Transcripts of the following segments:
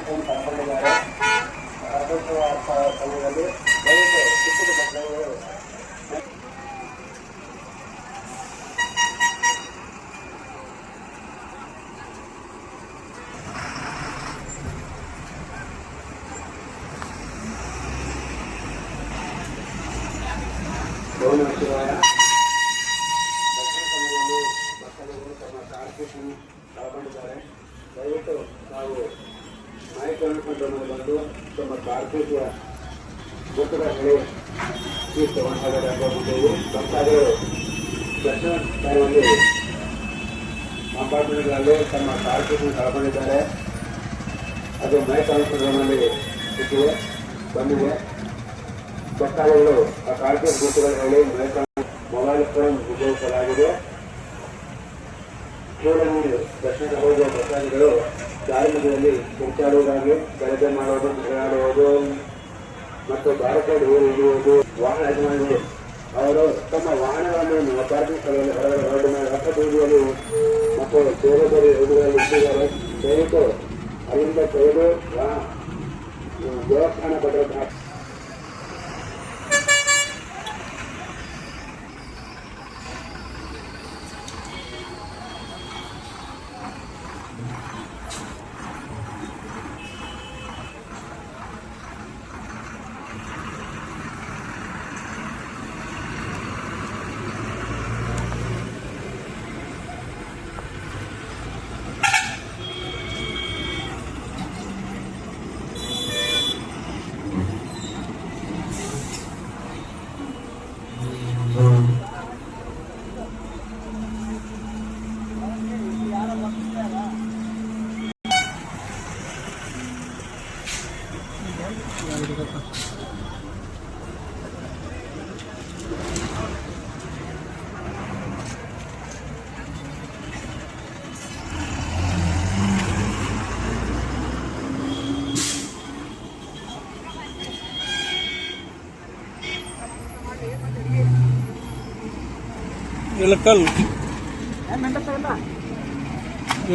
ಕಳ್ಕೊಂಡಿದ್ದಾರೆ. ಸಮಯದಲ್ಲಿ ದಯವಿಟ್ಟು ಚಿಕ್ಕದ ಮಕ್ಕಳು ಶಿವಾಯ ದರ್ಶನ ಸಮಯದಲ್ಲಿ ಭಕ್ತರು ತಮ್ಮ ಕಾರ್ಯಕ್ರಮ ಕಳ್ಕೊಂಡಿದ್ದಾರೆ. ದಯವಿಟ್ಟು ನಾವು ನಾಯಕರನ್ನು ಬಂದು ತಮ್ಮ ಕಾರ್ಯಕ್ರಮ ಗೊತ್ತದ ಹೇಳಿ ತೀರ್ಥವಂತರಾಗಿದ್ದೇವೆ. ಭಕ್ತಾದಿಗಳು ದರ್ಶನ ಟೈಮಲ್ಲಿ ಕಂಪಾರ್ಟ್ಮೆಂಟ್ಗಳಲ್ಲಿ ತಮ್ಮ ಕಾರ್ಯಕ್ರಮ ಕಳ್ಕೊಂಡಿದ್ದಾರೆ. ಅದು ಮೈಕ್ ಅನುಷ್ಠಾನದಲ್ಲಿ ಸಿಕ್ಕಿದೆ ಬಂದಿದೆ. ಭಕ್ತಾದಿಗಳು ಆ ಕಾರ್ಯಕ್ರಮ ಗುರುತುಗಳು ಹೇಳಿ ಮೈಕ್ ಮೊಬೈಲ್ ಫೋನ್ ಉಪಯೋಗಿಸಲಾಗಿದೆ. ಕೂಡಲೇ ದರ್ಶನ ಹೋಗುವ ಭಕ್ತಾದಿಗಳು ದಾರಿ ಮಧ್ಯದಲ್ಲಿ ಕುಂಚಾಡುವುದಾಗಿ ಗಲಭೆ ಮಾಡೋದು, ನಡೆದಾಡುವುದು ಮತ್ತು ಭಾರತದಲ್ಲಿ ಇರುವುದು ವಾಹನ ಯಜಮಾನಿಗಳು ಅವರು ತಮ್ಮ ವಾಹನಗಳನ್ನು ಪಾರ್ಕಿಂಗ್ ಸ್ಥಳದಲ್ಲಿ ಹೊರಗಡೆ ಮೇಲೆ ರಥ ಬೀದಿಯಲ್ಲಿ ಮತ್ತು ಬೇರೆ ಬೇರೆ ರೋಡ್ಗಳಲ್ಲಿ ಇಟ್ಟಿದ್ದಾರೆ. ದಯವಿಟ್ಟು ಅಲ್ಲಿಂದ ತೆಗೆದು ದೇವಸ್ಥಾನ ಭದ್ರತಾ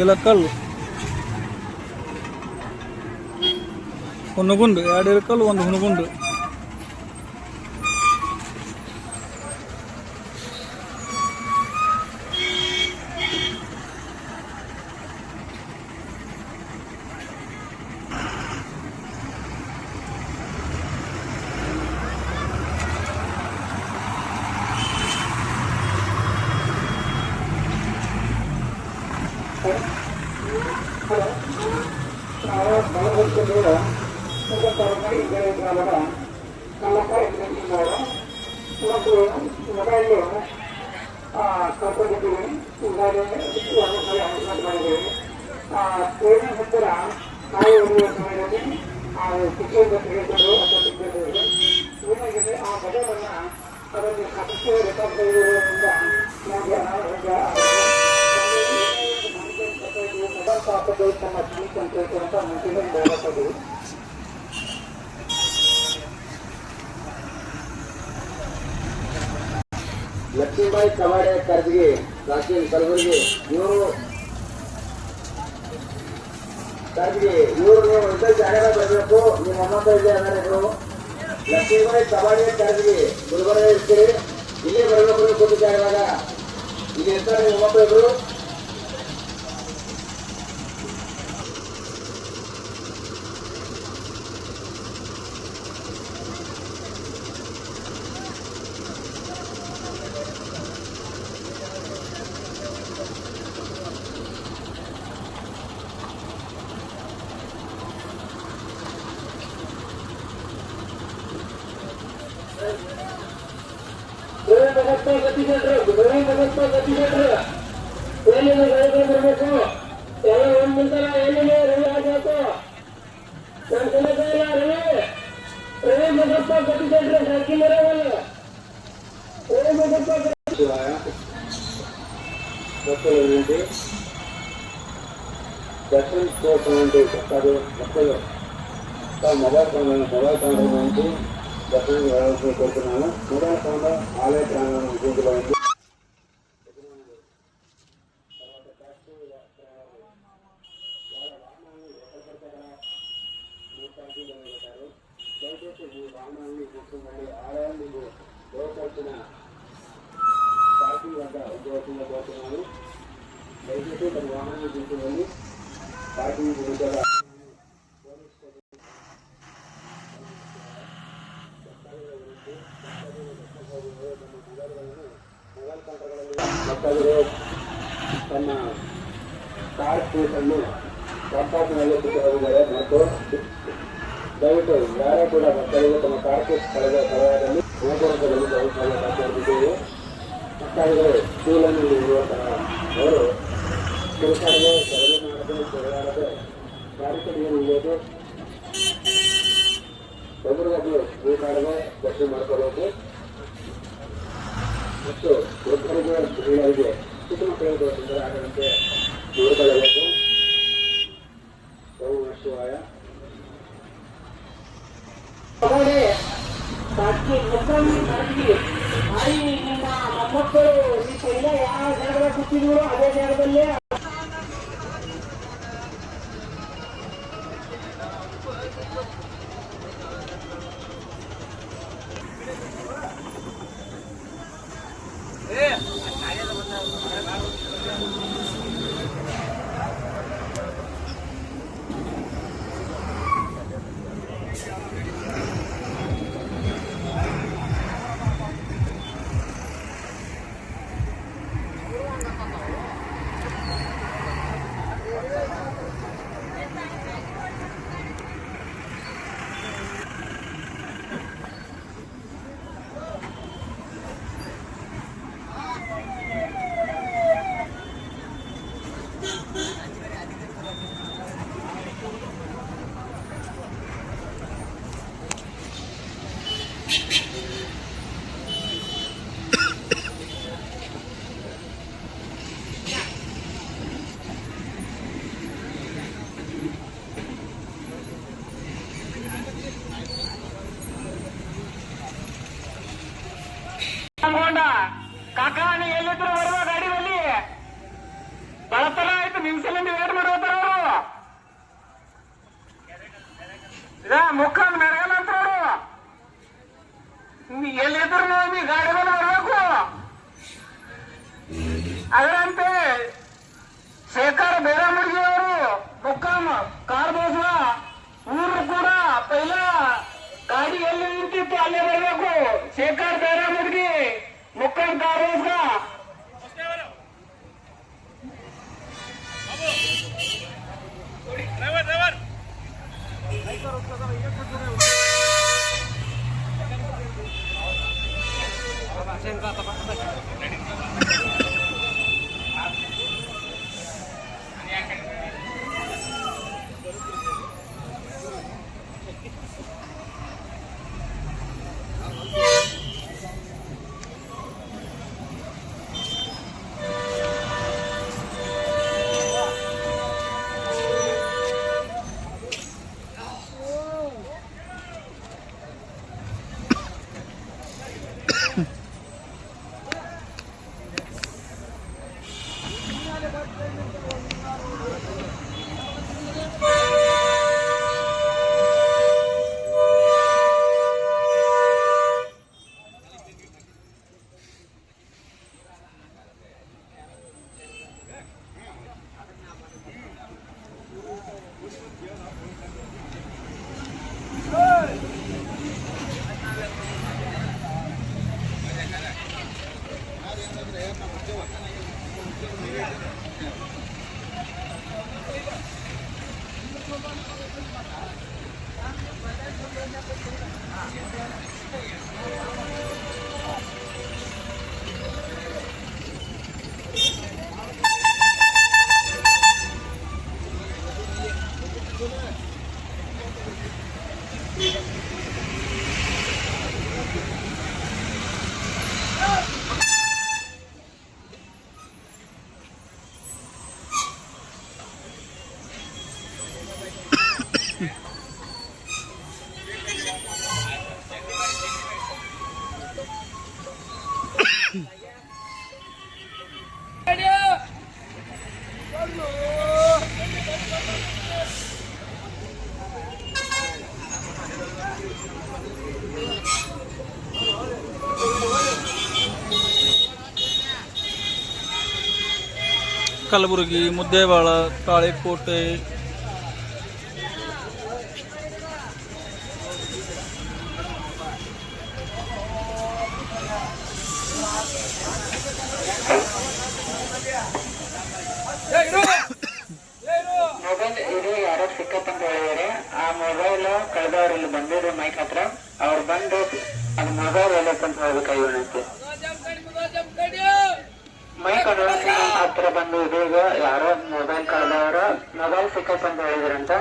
ಇಳಕಲ್ ಹುನಗುಂಡ್ 2 ಇಳಕಲ್ 1 ಹುನಗುಂಡ್. ಲಕ್ಷ್ಮೀಬಾಯಿ ಕವಾಡೆ ಕರ್ಜಿಗೆ ರಾಕೇಶ್ ಕಲಬುರ್ಗಿ ಇವರು ಕರ್ಜಿಗೆ ಇವರು ನೀವು ಇದ್ದ ಜಾಗ ಬರಬೇಕು. ನಿಮ್ಮ ಮೊಮ್ಮಕ್ಕಳು ಇದೆ ಅಂದರೆ ಇವರು ಲಕ್ಷ್ಮೀಬಾಯಿ ಕವಾಡೆ ಕರ್ಜಿಗೆ ಗುಲ್ಬರ್ಗ ಇರ್ತೀರಿ, ಇಲ್ಲೇ ಬರಬೇಕು. ಕೂತು ಜಾಗದಾಗ ಇಲ್ಲಿ ಇರ್ತಾರೆ ನಿಮ್ಮ ಮೊಮ್ಮಕ್ಕಳು ಇದ್ರು. దర్శనం కోసమంటే చెప్తారు భక్తులు మొబైల్ ఫోన్ దర్శనం వెళ్ళాల్సి కోరుతున్నాను. మొబైల్ ఫోన్లో ఆలయ ప్రాంగణం గుంపులో ఉంది. ಇವತ್ತಿನ ಪಾರ್ಕಿಂಗ್ ಅಂತ ಉದ್ಯೋಗದಿಂದ ಕೋರುతున్నాను. ದಯವಿಟ್ಟು ತಮ್ಮ ವಾಹನ ಜೀವನದಲ್ಲಿ ಪಾರ್ಕಿಂಗ್ ವಿರುದ್ಧದ ಮಕ್ಕಳು ತಮ್ಮ ಕಾರ್ ಸ್ಪೇಸನ್ನು ಸಂಪಾದನೆಯಲ್ಲಿ ಹೋಗಿದ್ದಾರೆ ಮತ್ತು ದಯವಿಟ್ಟು ಯಾರೇ ಕೂಡ ಮಕ್ಕಳಿಗೆ ತಮ್ಮ ಕಾರ್ ಸ್ಪೇಸ್ ಕಳೆದ ಸಮಯದಲ್ಲಿ ಹೋಗುವಂಥದ್ದಲ್ಲಿ ಮಾತಾಡಿದ್ದೇವೆ. ಮಕ್ಕಳಿಗೆ ಸ್ಕೂಲನ್ನು ಇರುವಂತಹ ಅವರು ತಿರುಗಾಡದೆ ಸರಳ ಮಾಡದೆ ತಿರುಗಾಡದೆ ಕಾರ್ಯಕ್ರಮ ಇಳಿಯೋದು ಒಬ್ಬರಿಗೊಬ್ಬರು ತಿರುಗಾಡದೆ ದರ್ಶನ ಮಾಡ್ಕೋಬೇಕು ಮತ್ತು ವೃದ್ಧರಿಗೆ ಮಹಿಳೆಯರಿಗೆ ಚಿಕ್ಕ ಮಕ್ಕಳಿಗೆ ತೊಂದರೆ ಆಗದಂತೆ ನೋಡಿಕೊಳ್ಳಬೇಕು. ಶಿವಾಯ ನಿಮ್ಮ ಮೊಮ್ಮಕ್ಕಳು ಈ ಪೈಲ ಯಾವ ಜಾಗದಾಗ ಕೂತಿದ್ರು ಅದೇ ಜಾಗದಲ್ಲೇ ಕಾಕಾ ನೀ ಎಲ್ಲಿದ್ರು ಬರುವ ಗಾಡಿಯಲ್ಲಿ ಬಳತನ ಆಯ್ತು ನಿಮಿಷದಿಂದ ವೇಟ್ ಮಾಡ್ಕೋತಾರ ಅವರು ಇದ ಮುಖಂಡ್ ಮೆರಗಲ್ಲ ಅಂತ ಅವರು ಎಲ್ಲಿದ್ರು ನೀ ಗಾಡಿ ಮೇಲೆ ಬರಬೇಕು. ಅದರಂತೆ ಶೇಖರ್ ಬೇರಾಮುರ್ಗಿ ಅವರು ಮುಖಂ ಕಾರ್ ಬೋಸ್ವ ಊರು ಕೂಡ ಪೈಲ ಗಾಡಿ ಎಲ್ಲಿ ನಿಂತಿತ್ತು ಅಲ್ಲೇ ಬರಬೇಕು. ಶೇಖರ್ ಬೇರಾಮುರ್ಗಿ ಮುಖಂ ಕಾರ್ ಬೋಸ್ವ ಕಲಬುರಗಿ, ಮುದ್ದೇಬಾಳ, ತಾಳಿಕೋಟೆ, ಮೊಬೈಲ್ ಇದು ಯಾರೋ ಸಿಕ್ಕತ್ತಂತ ಹೇಳಿದಾರೆ. ಆ ಮೊಬೈಲ್ ಕಳೆದವ್ರು ಇಲ್ಲಿ ಬಂದಿದ್ರು ಮೈಕ್ ಹತ್ರ. ಅವ್ರು ಬಂದು ಅದು ಮೊಬೈಲ್ ಎಲ್ಲಕ್ಕಂತ ಹೋಗ್ಬೇಕಾಗಿರುತ್ತೆ. ಮೈಕ್ ಅನೌನ್ಸ್ಮೆಂಟ್ ಹತ್ರ ಬಂದು ಇದೀಗ ಯಾರೋ ಮೊಬೈಲ್ ಕಳೆದವರು ಮೊಬೈಲ್ ಸಿಕ್ಕತ್ತಂತ ಹೇಳಿದ್ರಂತ.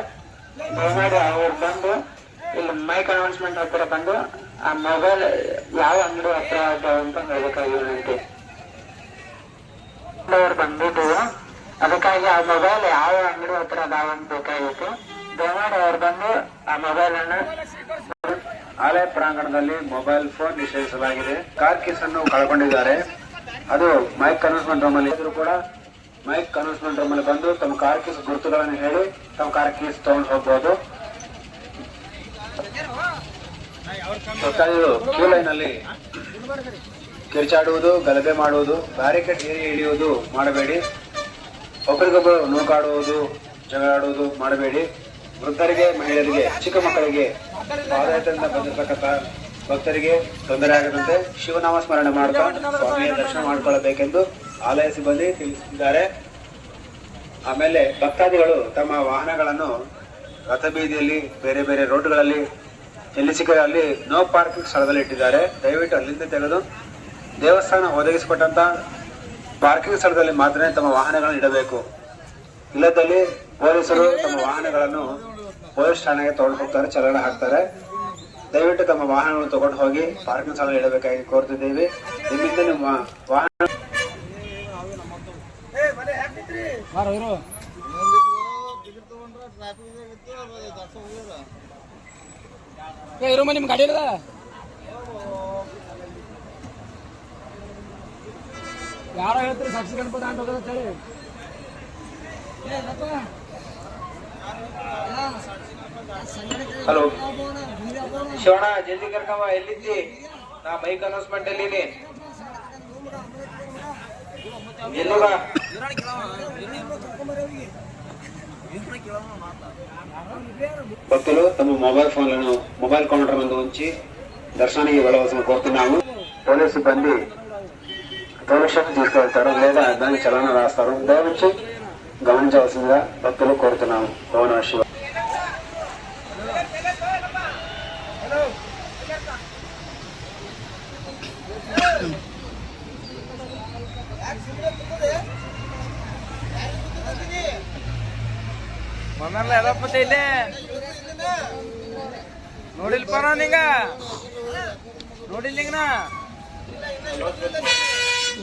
ದಯಮಾಡಿ ಅವ್ರು ಬಂದು ಇಲ್ಲಿ ಮೈಕ್ ಅನೌನ್ಸ್ಮೆಂಟ್ ಹತ್ರ ಬಂದು ಆ ಮೊಬೈಲ್ ಯಾವ ಅಂಗಡಿ ಹತ್ರ ಅಂತ ಹೇಳ್ಬೇಕಾಗಿರುತ್ತೆ. ಅವ್ರು ಬಂದಿದ್ದು ಅದಕ್ಕಾಗಿ ಆ ಮೊಬೈಲ್ ಯಾವ ಅಂಗಡಿ ಹತ್ರ ಅದಾವ ಅಂತ ಬೇಕಾಗಿತ್ತು. ದಯಮಾಡಿ ಅವ್ರು ಬಂದು ಆ ಮೊಬೈಲ್ ಅನ್ನು ಆಲಯ ಪ್ರಾಂಗಣದಲ್ಲಿ ಮೊಬೈಲ್ ಫೋನ್ ನಿಷೇಧಿಸಲಾಗಿದೆ. ಕಾರ್ ಕೀಸ್ ಅನ್ನು ಕಳ್ಕೊಂಡಿದ್ದಾರೆ. ಅದು ಮೈಕ್ ಅನೌನ್ಸ್ಮೆಂಟ್ ರೂಮ್ ಅಲ್ಲಿ ಇದ್ರು ಕೂಡ ಮೈಕ್ ಅನೌನ್ಸ್ಮೆಂಟ್ ರೂಮ್ ಅಲ್ಲಿ ಬಂದು ತಮ್ಮ ಕಾರ್ ಕೀಸ್ ಗುರುತುಗಳನ್ನು ಹೇಳಿ ತಮ್ಮ ಕಾರ್ ಕೀಸ್ ತಗೊಂಡು ಹೋಗ್ಬೋದು. ಕ್ಯೂ ಲೈನ್ ಅಲ್ಲಿ ಕಿರ್ಚಾಡುವುದು, ಗಲಭೆ ಮಾಡುವುದು, ಬ್ಯಾರಿಕೇಡ್ ಏರಿ ಹಿಡಿಯುವುದು ಮಾಡಬೇಡಿ. ಒಬ್ಬರಿಗೊಬ್ಬರು ನೂಕಾಡುವುದು, ಜಗಳಾಡುವುದು ಮಾಡಬೇಡಿ. ವೃದ್ಧರಿಗೆ, ಮಹಿಳೆಯರಿಗೆ, ಚಿಕ್ಕ ಮಕ್ಕಳಿಗೆ, ಪಾದಯಾತ್ರೆಯಿಂದ ಬಂದಿರತಕ್ಕಂಥ ಭಕ್ತರಿಗೆ ತೊಂದರೆ ಆಗದಂತೆ ಶಿವನಾಮ ಸ್ಮರಣೆ ಮಾಡ್ತಾ ಸ್ವಾಮಿಯ ದರ್ಶನ ಮಾಡಿಕೊಳ್ಳಬೇಕೆಂದು ಆಲಯ ಸಿಬ್ಬಂದಿ ತಿಳಿಸಿದ್ದಾರೆ. ಆಮೇಲೆ ಭಕ್ತಾದಿಗಳು ತಮ್ಮ ವಾಹನಗಳನ್ನು ರಥಬೀದಿಯಲ್ಲಿ, ಬೇರೆ ಬೇರೆ ರೋಡ್ಗಳಲ್ಲಿ ಎಲ್ಲಿ ಸಿಕ್ಕರೆ ಅಲ್ಲಿ ನೋ ಪಾರ್ಕಿಂಗ್ ಸ್ಥಳದಲ್ಲಿ ಇಟ್ಟಿದ್ದಾರೆ. ದಯವಿಟ್ಟು ಅಲ್ಲಿಂದ ತೆಗೆದು ದೇವಸ್ಥಾನ ಒದಗಿಸಿಕೊಟ್ಟಂತ ಪಾರ್ಕಿಂಗ್ ಸ್ಥಳದಲ್ಲಿ ಮಾತ್ರ ತಮ್ಮ ವಾಹನಗಳನ್ನು ಇಡಬೇಕು. ಇಲ್ಲದಲ್ಲಿ ಪೊಲೀಸರು ತಮ್ಮ ವಾಹನಗಳನ್ನು ಪೊಲೀಸ್ ಠಾಣೆಗೆ ತಗೊಂಡು ಹೋಗ್ತಾರೆ, ಚಲನ ಹಾಕ್ತಾರೆ. ದಯವಿಟ್ಟು ತಮ್ಮ ವಾಹನಗಳನ್ನು ತಗೊಂಡು ಹೋಗಿ ಪಾರ್ಕಿಂಗ್ ಸ್ಥಳ ಇಡಬೇಕಾಗಿ ಕೋರ್ತಿದ್ದೇವೆ. ನಿಮ್ಮಿಂದ ನಿಮ್ಮ ವಾಹನ ನಿಮ್ ಗಾಡಿ ಇರದ ಯಾರೋ ಹೇಳ್ತಾರೆ ಸಾಕ್ಷಿ ಗಣಪತಿ ಅಂತ ಹೋಗೋದ ಹೇಳಿ. ಹಲೋ ಶಿವಣ್ಣ, ಜಲ್ದಿ ಕರ್ಕವ. ಎಲ್ಲಿದ್ದಿ? ನಾ ಮೈಕ್ ಅನೌನ್ಸ್ಮೆಂಟ್ ಅಲ್ಲಿ ಎಲ್ಲೋಗ. భక్తులు తమ మొబైల్ ఫోన్లను మొబైల్ కౌంటర్ ముందు ఉంచి దర్శనానికి వెళ్ళవలసిన కోరుతున్నాము. పోలీసు సిబ్బంది డొనేషన్ తీసుకెళ్తారు లేదా దానికి చలన రాస్తారు. దయవించి గమనించవలసిందిగా భక్తులు కోరుతున్నాము. ఓం నమః శివాయ. ಮನೆಲ್ಲ ಎಲ್ಲಪ್ಪತ್ತೆ ಇಲ್ಲೇ ನೋಡಿಲ್ಪ ನಿಂಗ ನೋಡಿಲ್ಲ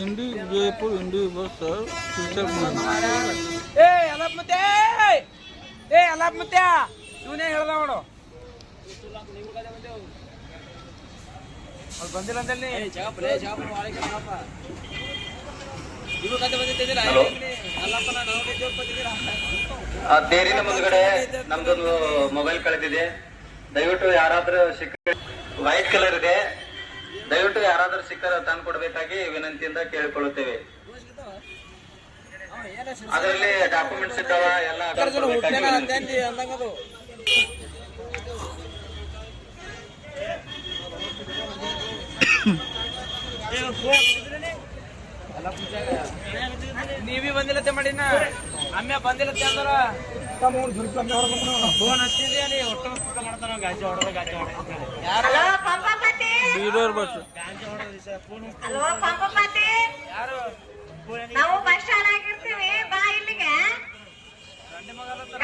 ಇಂಡಿ ವಿಜಯಪುರ ಇಂಡಿ ಬಸ್ ಮತ್ತೆ ಇವನೇ ಹೇಳ್ದ ನೋಡು ಅವ್ರು ಬಂದಿಲ್ಲ ಅಂತಲ್ಲಿ. ದೇರಿನ ಮುಂದ್ಗಡೆ ನಮ್ದೊಂದು ಮೊಬೈಲ್ ಕಳೆದಿದೆ. ದಯವಿಟ್ಟು ಯಾರಾದ್ರೂ ವೈಟ್ ಕಲರ್ ಇದೆ, ದಯವಿಟ್ಟು ಯಾರಾದ್ರೂ ಸಿಕ್ಕರೆ ತಂದು ಕೊಡ್ಬೇಕಾಗಿ ವಿನಂತಿಯಿಂದ ಕೇಳಿಕೊಳ್ಳುತ್ತೇವೆ. ಅದರಲ್ಲಿ ಡಾಕ್ಯುಮೆಂಟ್ಸ್ ಇದ್ದಾವ ಎಲ್ಲ. ನೀವೇ ಬಂದಿಲ್ಲತ್ತೆ ಮಾಡಿನ ಅಮ್ಮ ಬಂದಿಲ್ಲತ್ತೆ ಅಂದ್ರ ಫೋನ್ ಹಚ್ಚಿದ್ರಿ ನೀ ಒಟ್ಟು ಮಾಡ್ತಾನ ಗಾಜಿ ಹೊಡೆದ ಗಾಜಿ ಬೀದರ್ ಬಸ್ ಯಾರು ನಾವು ಬಸ್ ಸ್ಟಾಂಡ್ ಆಗಿರ್ತೀವಿ. ಬಾ ಇಲ್ಲಿಗೆ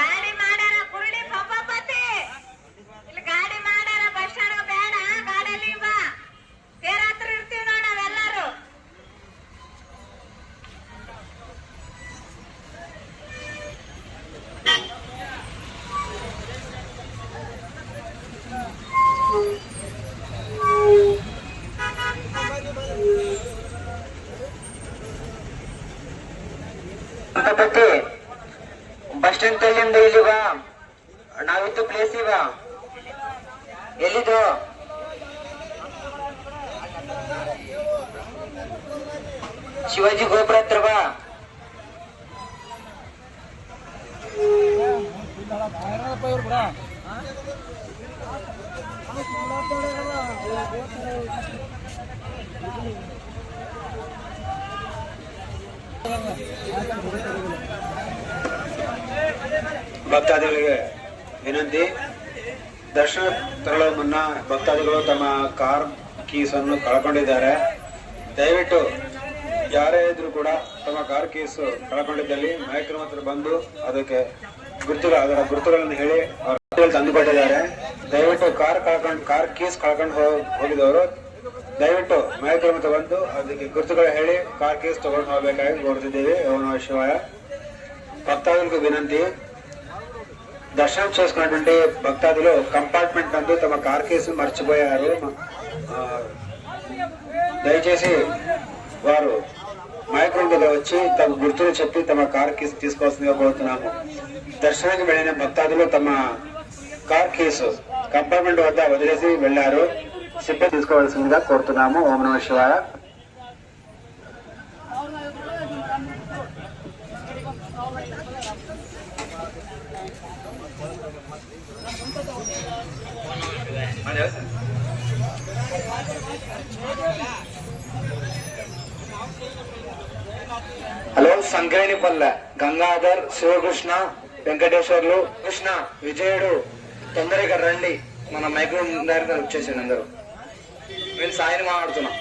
ಗಾಡಿ ಮಾಡ್ಯಾರ ಕುರುಡಿ ಪಂಪಪತಿ ಇಲ್ಲಿ ಗಾಡಿ ಮಾಡ್ಯಾರ. ಬಸ್ ಸ್ಟಾಂಡ್ ಬೇಡ, ಗಾಡಿಯಲ್ಲಿ ಬಾ. ತೇರ ಹತ್ರ ಇರ್ತೀವಿ ನೋಡ ನಾವೆಲ್ಲರೂ. ಬಸ್ ಸ್ಟ್ಯಾಂಡ್ ತಲ್ಲಿಂದ ಇಲ್ಲಿ ಬಾ. ನಾವಿದ್ದು ಪ್ಲೇಸ್ ಇವ ಎಲ್ಲಿದು? ಶಿವಾಜಿ ಗೋಪುರ ಹತ್ರ ಬಾ. ಭಕ್ತಾದಿಗಳಿಗೆ ವಿನಂತಿ, ದರ್ಶನ ತೆರಳುವ ಮುನ್ನ ಭಕ್ತಾದಿಗಳು ತಮ್ಮ ಕಾರ್ ಕೀಸ್ ಅನ್ನು ಕಳ್ಕೊಂಡಿದ್ದಾರೆ. ದಯವಿಟ್ಟು ಯಾರೇ ಇದ್ರು ಕೂಡ ತಮ್ಮ ಕಾರ್ ಕೀಸ್ ಕಳ್ಕೊಂಡಿದ್ದಲ್ಲಿ ನಾಯಕರ ಹತ್ರ ಬಂದು ಅದರ ಗುರುತುಗಳನ್ನು ಹೇಳಿ ತಂದುಕೊಟ್ಟಿದ್ದಾರೆ. ದಯವಿಟ್ಟು ಕಾರ್ ಕೀಸ್ ಕಳ್ಕೊಂಡು ಹೋಗಿದವರು ದಯವಿಟ್ಟು ನಾಯಕರ ಹತ್ರ ಬಂದು ಅದಕ್ಕೆ ಗುರುತುಗಳು ಹೇಳಿ ಕಾರ್ ಕೀಸ್ ತಗೊಂಡು ಹೋಗಬೇಕಾಗಿ ಕೋರುತ್ತಿದ್ದೇವೆ. ಓಂ ನಮಃ ಶಿವಾಯ. భక్తాదులకు వినంతి, దర్శనం చేసుకున్నటువంటి భక్తాదులు కంపార్ట్మెంట్ నందు తమ కార్ కేసు మర్చిపోయారు. దయచేసి వారు మైక్రోన్ దగ్గర వచ్చి తమ గుర్తులు చెప్పి తమ కార్ కేసు తీసుకోవాల్సిందిగా కోరుతున్నాము. దర్శనానికి వెళ్లిన భక్తాదులు తమ కార్ కేసు కంపార్ట్మెంట్ వద్ద వదిలేసి వెళ్లారు. సిబ్బంది తీసుకోవాల్సిందిగా కోరుతున్నాము. ఓం నమః శివాయ. హలో, సంక్రేణిపల్లె గంగాధర్, శివకృష్ణ, వెంకటేశ్వర్లు, కృష్ణ, విజయుడు తొందరగా రండి. మన మైక్రో డైరెక్టర్ వచ్చేసింది. అందరూ నేను సాయిని మాట్లాడుతున్నా.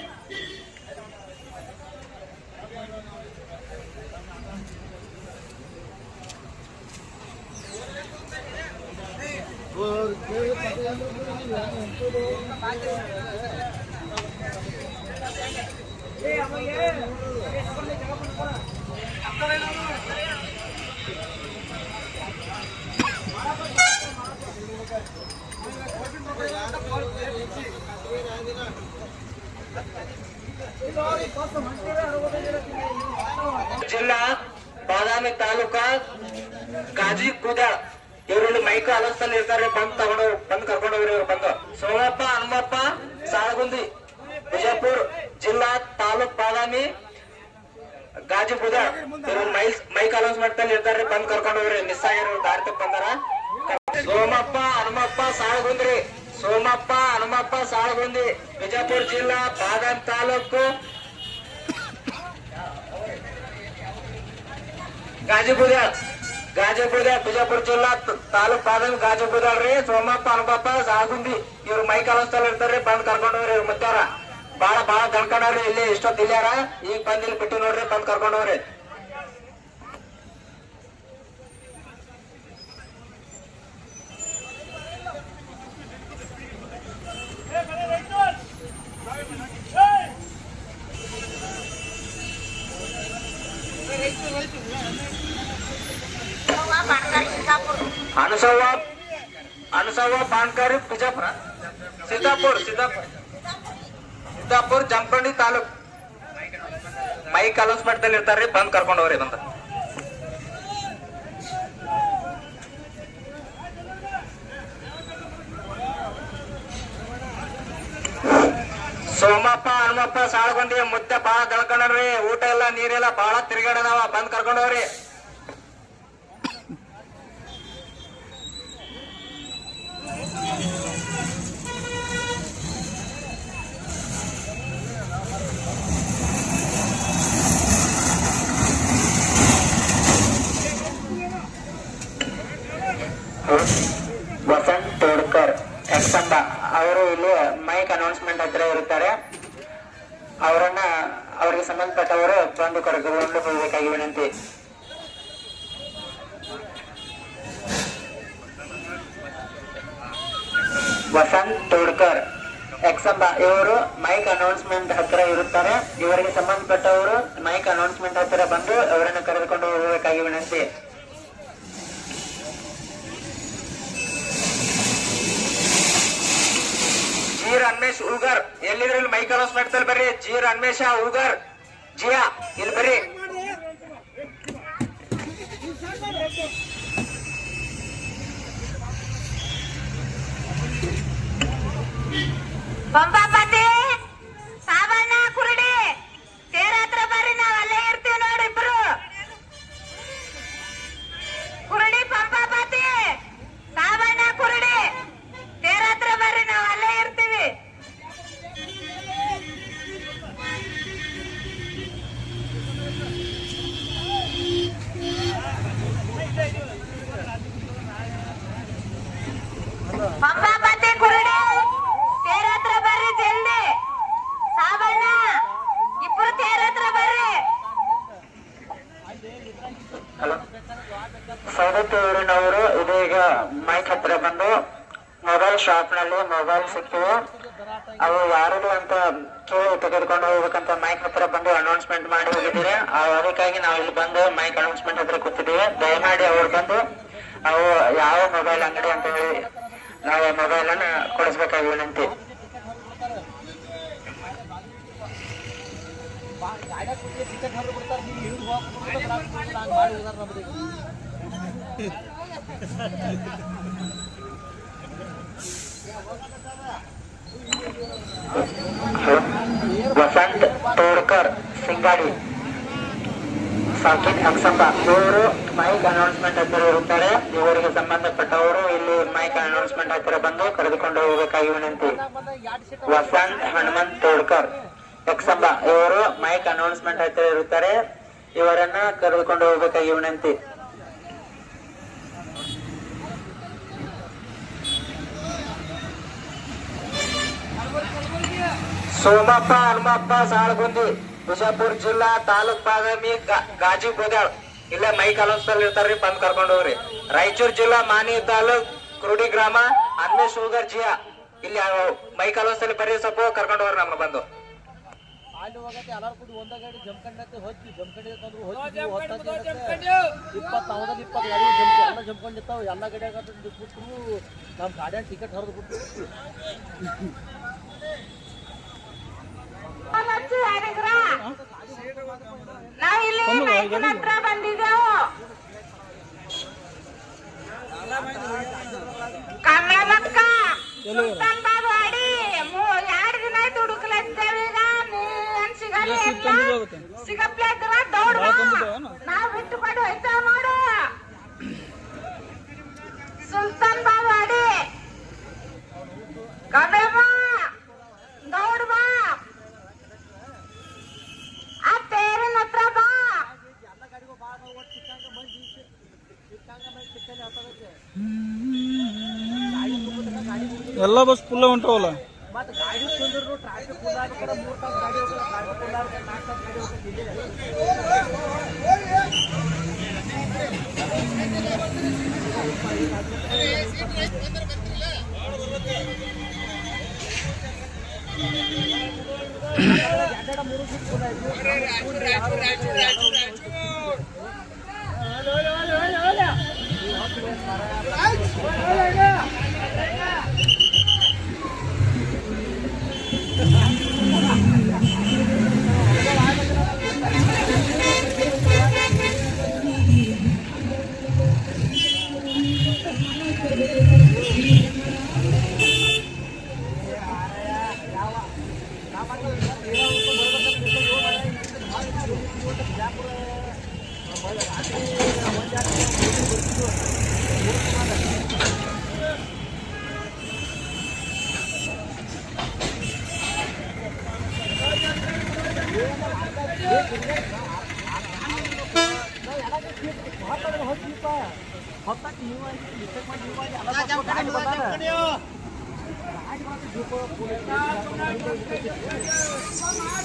ಜಿಲ್ಲಾ ಬಾದಾಮಿ ತಾಲೂಕಾ ಗಾಜಿಗುಡ ಇವರು ಮೈಕ್ ಅಲಸ್ತಲ್ಲಿ ಇರ್ತಾರೆ. ಬಂದು ಕರ್ಕೊಂಡು ಹೋಗ್ರಿ. ಇವ್ರು ಬಂದು ಸೋಮಪ್ಪ, ಹನುಮಪ್ಪ, ಸಾಳಗುಂದಿ, ಬಿಜಾಪುರ್ ಜಿಲ್ಲಾ ತಾಲೂಕ್ ಬಾದಾಮಿ ಗಾಜಿಗುಡ ಇವರು ಮೈಕ್ ಅಲೌನ್ಸ್ಮೆಂಟ್ ಅಲ್ಲಿ ಇರ್ತಾರೆ. ಬಂದು ಕರ್ಕೊಂಡು ಹೋಗ್ರಿ. ಮಿಸ್ ಆಗಿರೋ ದಾರಿ ತಪ್ಪ ಬಂದಾರ. ಸೋಮಪ್ಪ, ಹನುಮಪ್ಪ, ಸಾಳಗುಂದ್ರಿ. ಸೋಮಪ್ಪ, ಹನುಮಪ್ಪ, ಸಾಳಗುಂದಿ, ಬಿಜಾಪುರ್ ಜಿಲ್ಲಾ ಬಾದಾಮಿ ತಾಲೂಕು ಗಾಜಿಗುಡ ಬಿಜಾಪುರ ಜಿಲ್ಲಾ ತಾಲೂಕ್ ಬಾದಾಮಿ ಗಾಜಿಗುಡ ರೀ. ಸೋಮಪ್ಪ, ಹನುಮಪ್ಪ, ಸಾಳಗುಂದಿ ಇವ್ರು ಮೈಕ್ ಅಲೌನ್ಸ್ಮೆಂಟ್ ಇರ್ತಾರ್ರಿ. ಬಂದ್ ಕರ್ಕೊಂಡು ಹೋಗ್ರಿ. ಇವ್ರು ಮುತ್ತಾರ ಬಾಳ ಗಣ್ಕೊಂಡ್ರಿ. ಇಲ್ಲಿ ಇಷ್ಟೊತ್ತು ಇಲ್ಲಾರ, ಈಗ ಬಂದ್ ಇಲ್ಲಿ ಬಿಟ್ಟು ನೋಡ್ರಿ. ಬಂದ್ ಕರ್ಕೊಂಡು ಹೋಗ್ರಿ. ಅನುಸವ ಪಾನ್ಕಾರಿ ಬಿಜಾಪುರ ಸಿದ್ದಾಪುರ್ ಜಮಖಂಡಿ ತಾಲೂಕ್ ಮೈಕ್ ಅಲೌನ್ಸ್ಮೆಂಟ್ ಅಲ್ಲಿ ಇರ್ತಾರ್ರಿ. ಬಂದ್ ಕರ್ಕೊಂಡು ಹೋಗ್ರಿ. ಬಂದ ಸೋಮಪ್ಪ, ಹನುಮಪ್ಪ, ಸಾಳಗುಂದಿ ಮುದ್ದೆ ಬಾಳ ಗಳ್ಕೊಂಡ್ರಿ. ಊಟ ಎಲ್ಲ ನೀರೆಲ್ಲ ಬಾಳ ತಿರ್ಗಾಡದವ. ಬಂದ್ ಕರ್ಕೊಂಡು ಹೋಗ್ರಿ. ವಸಂತ್ ತೋಡ್ಕರ್ ಎಕ್ಸಂಬ ಅವರು ಇಲ್ಲಿ ಮೈಕ್ ಅನೌನ್ಸ್ಮೆಂಟ್ ಹತ್ರ ಇರುತ್ತಾರೆ. ಅವರಿಗೆ ಸಂಬಂಧಪಟ್ಟವರು ಬಂದು ಕರೆದುಕೊಂಡು ಹೋಗಬೇಕಾಗಿ ವಿನಂತಿ. ವಸಂತ್ ತೋಡ್ಕರ್ ಎಕ್ಸಂಬ ಇವರು ಮೈಕ್ ಅನೌನ್ಸ್ಮೆಂಟ್ ಹತ್ರ ಇರುತ್ತಾರೆ. ಇವರಿಗೆ ಸಂಬಂಧಪಟ್ಟವರು ಮೈಕ್ ಅನೌನ್ಸ್ಮೆಂಟ್ ಹತ್ರ ಬಂದು ಅವರನ್ನು ಕರೆದುಕೊಂಡು ಹೋಗಬೇಕಾಗಿ ವಿನಂತಿ. ಜಿ ರನ್ಮೇಶ್ ಉಲ್ಗರ್ ಎಲ್ಲಿದ್ರೆ ಇಲ್ಲಿ ಮೈಕ್ ಅನೌನ್ಸ್ಮೆಂಟ್ ಅಲ್ಲಿ ಬರ್ರಿ. ಜಿ ರನ್ಮೇಶ ಉಲ್ಗರ್ ಜಿಯಾ ಇಲ್ಲಿ ಬರ್ರಿ. ಪಂಪಾಪತಿ, ಸಾಬಣ್ಣ, ಕುರುಡಿ ತೇರ ಹತ್ರ ಬರ್ರಿ. ನಾವ್ ಅಲ್ಲೇ ಇರ್ತೀವಿ ನೋಡಿ. ಇಬ್ರು ಕುರುಡಿ, ಪಂಪಾಪತಿ ಸವದತ್ತಿ ಊರಿನವರು ಇದೀಗ ಮೈಕ್ ಹತ್ರ ಬಂದು ಮೊಬೈಲ್ ಶಾಪ್ ನಲ್ಲಿ ಮೊಬೈಲ್ ಸಿಕ್ಕಿವೆ, ಅವು ಯಾರಿಗೂ ಅಂತ ಕೇಳಿ ತೆಗೆದುಕೊಂಡು ಹೋಗ್ಬೇಕಂತ ಮೈಕ್ ಹತ್ರ ಬಂದು ಅನೌನ್ಸ್ಮೆಂಟ್ ಮಾಡಿ ಹೋಗಿದ್ದೀರಿ. ಅದಕ್ಕಾಗಿ ನಾವು ಇಲ್ಲಿ ಬಂದು ಮೈಕ್ ಅನೌನ್ಸ್ಮೆಂಟ್ ಹತ್ರ ಕೂತಿದ್ದೀವಿ. ದಯಮಾಡಿ ಅವ್ರು ಬಂದು ಅವು ಯಾವ ಮೊಬೈಲ್ ಅಂಗಡಿ ಅಂತ ಹೇಳಿ ನಾವು ಮೊಬೈಲ್ ಅನ್ನ ಕೊಡಿಸ್ಬೇಕಾಗಿ ವಿನಂತಿ. ವಸಂತ್ ತೋಡ್ಕರ್ ಸಿಂಗಾಡಿ, ಸಾಕಿನ್ ಅಕ್ಸಂಬ ಇವರು ಮೈಕ್ ಅನೌನ್ಸ್ಮೆಂಟ್ ಹತ್ತಿರ ಇರುತ್ತಾರೆ. ಇವರಿಗೆ ಸಂಬಂಧಪಟ್ಟವರು ಇಲ್ಲಿ ಮೈಕ್ ಅನೌನ್ಸ್ಮೆಂಟ್ ಹತ್ತಿರ ಬಂದು ಕರೆದುಕೊಂಡು ಹೋಗಬೇಕಾಗಿ ವಿನಂತಿ. ವಸಂತ್ ಹನುಮಂತ್ ತೋಡ್ಕರ್ ಅಕ್ಸಂಬ ಇವರು ಮೈಕ್ ಅನೌನ್ಸ್ಮೆಂಟ್ ಹತ್ತಿರ ಇರುತ್ತಾರೆ, ಇವರನ್ನ ಕರೆದುಕೊಂಡು ಹೋಗಬೇಕಾಗಿ ವಿನಂತಿ. ಸೋಮಪ್ಪ ಹನುಮಪ್ಪ ಸಾಳಗುಂದಿ, ಬಿಜಾಪುರ ಜಿಲ್ಲಾ ತಾಲೂಕ್ ಬಾದಾಮಿ ಗಾಜಿ ಗೋದ್ಯಾಳ್, ಇಲ್ಲೇ ಮೈಕ್ ಅನೌನ್ಸ್ಮೆಂಟ್ ಇರ್ತಾರ್ರಿ, ಬಂದ್ ಕರ್ಕೊಂಡು ಹೋಗ್ರಿ. ರಾಯಚೂರು ಜಿಲ್ಲಾ ಮಾನಿ ತಾಲೂಕ್ ಕುರುಡಿ ಗ್ರಾಮ ಅನ್ಮೆ ಶುಗರ್ ಜಿಯಾ, ಇಲ್ಲಿ ಮೈಕ್ ಅನೌನ್ಸ್ಮೆಂಟ್ ಬರೀ ಸ್ವಲ್ಪ ಕರ್ಕೊಂಡು ಹೋಗ್ರಿ ನಮ್ಗೆ ಬಂದು. ಅಲ್ಲಿ ಹೋಗತ್ತೆ ಎಲ್ಲಾರು ಕೂಡಿ ಒಂದ ಗಾಡಿ ಜಂಪ್ಕೊಂಡತ್ತೆ ಹೋಗಿ ಜಂಪ್ಕೊಂಡಿರ್ತಂದ್ರು ಹೋಗಿ 20 ಗಾಡಿ ಎಲ್ಲ ಜಂಪ್ಕೊಂಡಿರ್ತಾವ. ಎಲ್ಲ ಗಾಡಿಯಾಗ ಬಿಟ್ರು ನಮ್ಮ ಗಾಡಿಯಾಗ ಟಿಕೆಟ್ ಹರಿದು ಬಿಟ್ಟು ನಾವಿಲ್ಲಿ ಮೈಕಿನ ಹತ್ರ ಬಂದಿದ್ದೆವು. ಕಮಲಕ್ಕ ಸುಲ್ತಾನ್ ಬಾಬಾಡಿ 2 ದಿನ ಆಯ್ತು ಹುಡುಕ್ಲತ್ತೇವೆ. ಈಗ ನೀನ್ ಸಿಗಪ್ಲೆ ಇದ್ರ ದೌಡ್ ನಾವು ಬಿಟ್ಟುಕೊಂಡು ಹೋಯ್ತೇವ ನೋಡು. ಸುಲ್ತಾನ್ ಬಾಬಾಡಿ ಕಮಲಮ್ಮ ದೌಡ್ ಬಾ, ಆ ತೇರಿನ ಹತ್ರ ಬಾ. ಎಲ್ಲ ಬಸ್ ಫುಲ್ ಹೊಂಟವಲ್ಲ. ಮತ್ತೆ ಗಾಡಿ ತಂದ್ರು ಟ್ರಾಫಿಕ್ ಫುಲ್ ಆಗ್ಬೇಕಾರ 3 ತಾಸು ಗಾಡಿ ಹೋಗಲ್ಲ, ಟ್ರಾಫಿಕ್ ಫುಲ್ ಆಗ್ಬೇಕಾರ 4 ತಾಸು ಗಾಡಿ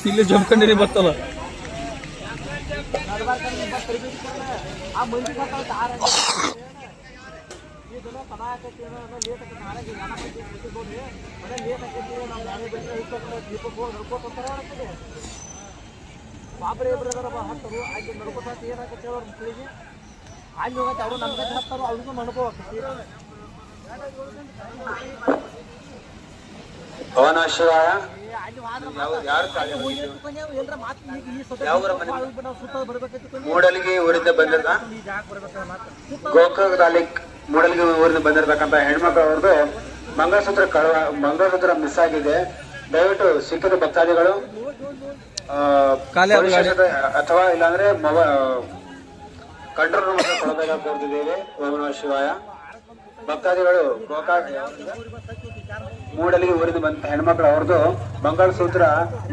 ಇಲ್ಲಿ ಜಂಪ್ಕೊಂಡಿರಿ ಬರ್ತಲ್ಲ. ಆ ಮಂದಿ ಇದೆಲ್ಲ ತನ ಆಕೈತಿ ಲೇಟ್ ಆಕೈತಿ ನಾಳೆಗೆ ಜನ ಮಂದಿ ಬಿಟ್ಟಿದ್ದೋರಿ ಮನೆ ಲೇಟ್ ಆಕೈತಿ ನಾವು ನಾಳೆ ಬಿಟ್ಟರೆ ದೀಪಕ್ಕೆ ಹೋಗಿ ನಡ್ಕೋತಾರೆ ಆಗ್ತದೆ. ಬಾಬ್ರೆ ಇಬ್ಬರು ಅದರ ಹತ್ತರು ಅಲ್ಲಿ ನಡ್ಕೋತ ಏನಾಗತ್ತೆ ಅವ್ರ ತಿಳಿಗಿ ಅಲ್ಲಿ ಹೋಗತ್ತೆ. ಅವರು ನಮ್ಮ ಕಡೆ ಹತ್ತಾರು ಅವ್ರಿಗೂ ನಡ್ಕೋಬೇಕೈತಿ. ಭವನಾಶಿವಾಯ ಮೂಡಲ್ಗಿ ಊರಿಂದ ಬಂದಿರ್ತ ಗೋಕಾಕ್ ತಾಲೂಕ್ ಮೂಡಲ್ಗಿ ಊರಿಂದ ಬಂದಿರತಕ್ಕಂತ ಹೆಣ್ಮಕ್ಳು ಅವ್ರದ್ದು ಮಂಗಳಸೂತ್ರ ಮಿಸ್ ಆಗಿದೆ. ದಯವಿಟ್ಟು ಸಿಕ್ಕಿದ ಭಕ್ತಾದಿಗಳು ಅಥವಾ ಇಲ್ಲಾಂದ್ರೆ ಕಂಟ್ರೋಲ್ ರೂಮ್ ಕೊಡಬೇಕಾಗಿ ಕೋರ್ತಿದ್ದೇವೆ. ಓಂ ನಮಃ ಶಿವಾಯ. ಭಕ್ತಾದಿಗಳು ಗೋಕಾಕ್ ಮೂಡಲ್ಗಿ ಊರಿಂದ ಬಂದ ಹೆಣ್ಮಕ್ಳು ಅವ್ರದ್ದು ಮಂಗಳಸೂತ್ರ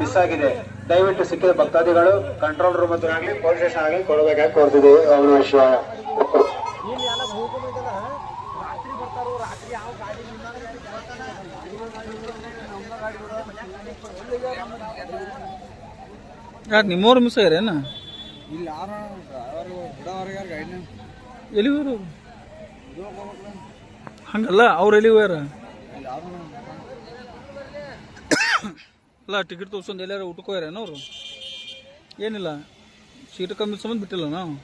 ಮಿಸ್ ಆಗಿದೆ. ದಯವಿಟ್ಟು ಸಿಕ್ಕಿದ ಭಕ್ತಾದಿಗಳು ಕಂಟ್ರೋಲ್ ರೂಮ್ ಹತ್ರ ಆಗಲಿ ಪೊಲೀಸ್ ಸ್ಟೇಷನ್ ಆಗಲಿ ಕೊಡಬೇಕಾಗಿ ಕೋರ್ತಿದ್ದೇವೆ. ಓಂ ನಮಃ ಶಿವಾಯ. ಯಾಕೆ ನಿಮ್ಮವ್ರು ಮಿಸ್ ಆಗ್ಯಾರೇನ? ಇಲ್ಲಿ ಯಾರು ಗಾಡಿನ ಎಲ್ಲಿ ಹೋಗ್ಯಾರ ಅವ್ರು? ಹಂಗಲ್ಲ ಅವ್ರು ಎಲ್ಲಿ ಹೋಗ್ಯಾರ? ಅಲ್ಲ ಟಿಕೆಟ್ ತೋರ್ಸೊಂದು ಎಲ್ಲಾರು ಊಟಕ್ಕೆ ಹೋಗ್ಯಾರೇನೋ ಅವರು? ಏನಿಲ್ಲ ಸೀಟ್ ಕಮ್ಮಿ ಸಂಬಂಧ ಬಿಟ್ಟಿಲ್ಲ ನಾವು.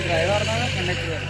ड्राइवर ना कंडक्टर